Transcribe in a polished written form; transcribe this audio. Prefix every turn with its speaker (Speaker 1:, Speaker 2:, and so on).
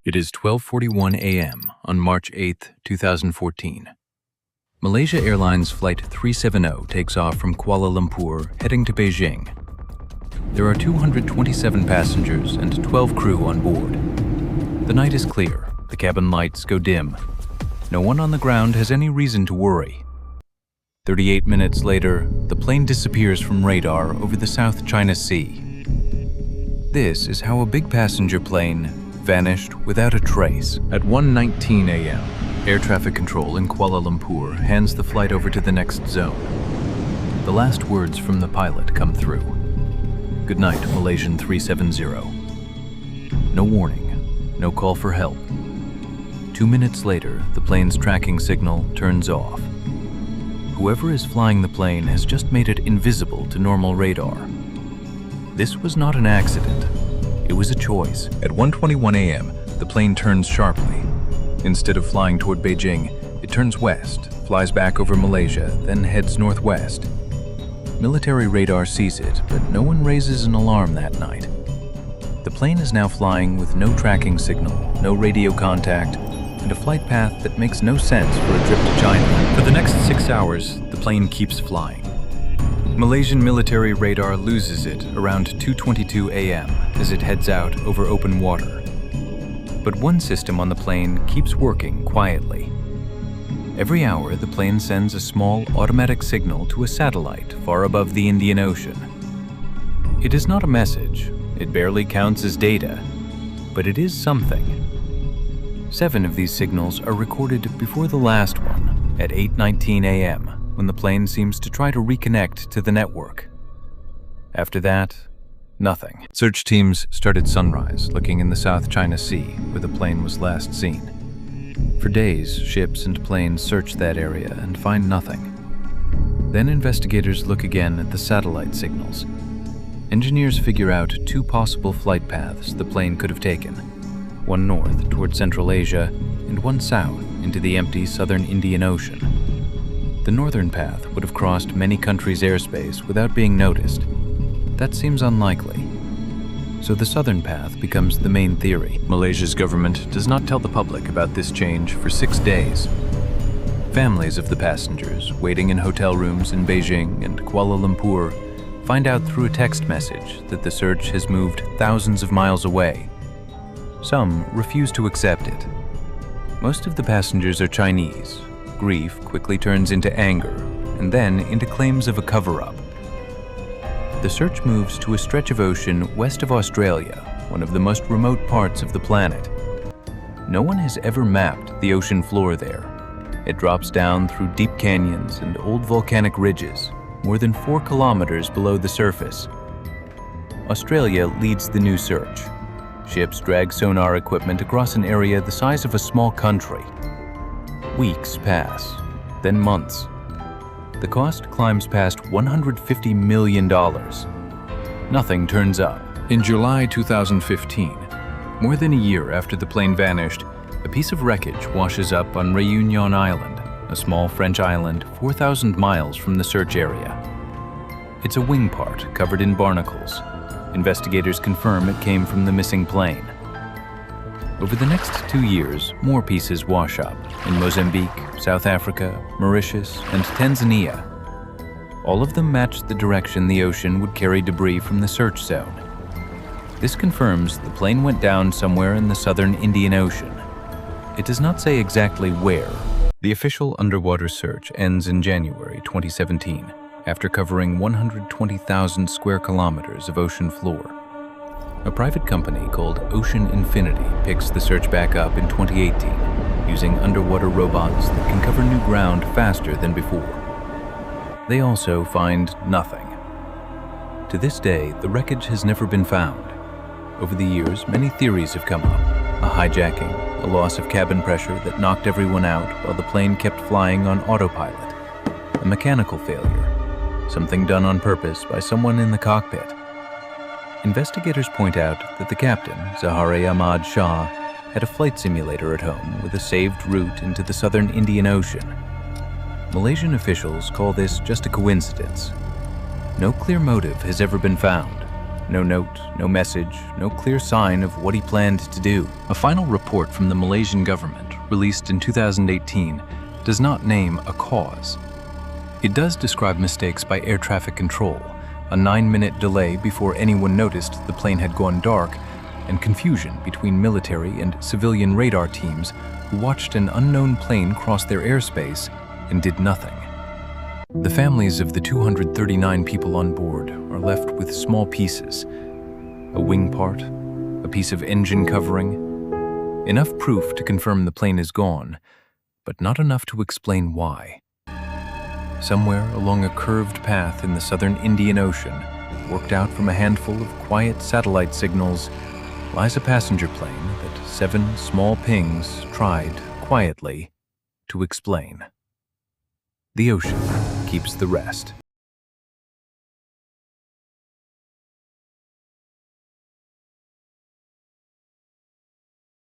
Speaker 1: It is 12:41 a.m. on March 8, 2014. Malaysia Airlines Flight 370 takes off from Kuala Lumpur, heading to Beijing. There are 227 passengers and 12 crew on board. The night is clear, the cabin lights go dim. No one on the ground has any reason to worry. 38 minutes later, the plane disappears from radar over the South China Sea. This is how a big passenger plane vanished without a trace. At 1:19 a.m., air traffic control in Kuala Lumpur hands the flight over to the next zone. The last words from the pilot come through. "Good night, Malaysian 370. No warning, no call for help. 2 minutes later, the plane's tracking signal turns off. Whoever is flying the plane has just made it invisible to normal radar. This was not an accident. It was a choice. At 1:21 a.m., the plane turns sharply. Instead of flying toward Beijing, it turns west, flies back over Malaysia, then heads northwest. Military radar sees it, but no one raises an alarm that night. The plane is now flying with no tracking signal, no radio contact, and a flight path that makes no sense for a trip to China. For the next 6 hours, the plane keeps flying. Malaysian military radar loses it around 2:22 a.m. as it heads out over open water. But one system on the plane keeps working quietly. Every hour, the plane sends a small automatic signal to a satellite far above the Indian Ocean. It is not a message, it barely counts as data, but it is something. 7 of these signals are recorded before the last one at 8:19 a.m. when the plane seems to try to reconnect to the network. After that, nothing. Search teams start at sunrise, looking in the South China Sea, where the plane was last seen. For days, ships and planes search that area and find nothing. Then investigators look again at the satellite signals. Engineers figure out 2 possible flight paths the plane could have taken, one north toward Central Asia and one south into the empty southern Indian Ocean. The northern path would have crossed many countries' airspace without being noticed. That seems unlikely. So the southern path becomes the main theory. Malaysia's government does not tell the public about this change for 6 days. Families of the passengers, waiting in hotel rooms in Beijing and Kuala Lumpur, find out through a text message that the search has moved thousands of miles away. Some refuse to accept it. Most of the passengers are Chinese. Grief quickly turns into anger, and then into claims of a cover-up. The search moves to a stretch of ocean west of Australia, one of the most remote parts of the planet. No one has ever mapped the ocean floor there. It drops down through deep canyons and old volcanic ridges, more than 4 kilometers below the surface. Australia leads the new search. Ships drag sonar equipment across an area the size of a small country. Weeks pass, then months. The cost climbs past $150 million. Nothing turns up. In July 2015, more than a year after the plane vanished, a piece of wreckage washes up on Réunion Island, a small French island 4,000 miles from the search area. It's a wing part covered in barnacles. Investigators confirm it came from the missing plane. Over the next 2 years, more pieces wash up in Mozambique, South Africa, Mauritius, and Tanzania. All of them match the direction the ocean would carry debris from the search zone. This confirms the plane went down somewhere in the southern Indian Ocean. It does not say exactly where. The official underwater search ends in January 2017, after covering 120,000 square kilometers of ocean floor. A private company called Ocean Infinity picks the search back up in 2018, using underwater robots that can cover new ground faster than before. They also find nothing. To this day, the wreckage has never been found. Over the years, many theories have come up. A hijacking, a loss of cabin pressure that knocked everyone out while the plane kept flying on autopilot, a mechanical failure, something done on purpose by someone in the cockpit. Investigators point out that the captain, Zahari Ahmad Shah, had a flight simulator at home with a saved route into the southern Indian Ocean. Malaysian officials call this just a coincidence. No clear motive has ever been found.
Speaker 2: No note, no message, no clear sign of what he planned to do.
Speaker 1: A final report from the Malaysian government, released in 2018, does not name a cause. It does describe mistakes by air traffic control, a 9-minute delay before anyone noticed the plane had gone dark, and confusion between military and civilian radar teams who watched an unknown plane cross their airspace and did nothing. The families of the 239 people on board are left with small pieces: a wing part, a piece of engine covering, enough proof to confirm the plane is gone, but not enough to explain why. Somewhere along a curved path in the southern Indian Ocean, worked out from a handful of quiet satellite signals, lies a passenger plane that 7 small pings tried, quietly, to explain. The ocean keeps the rest.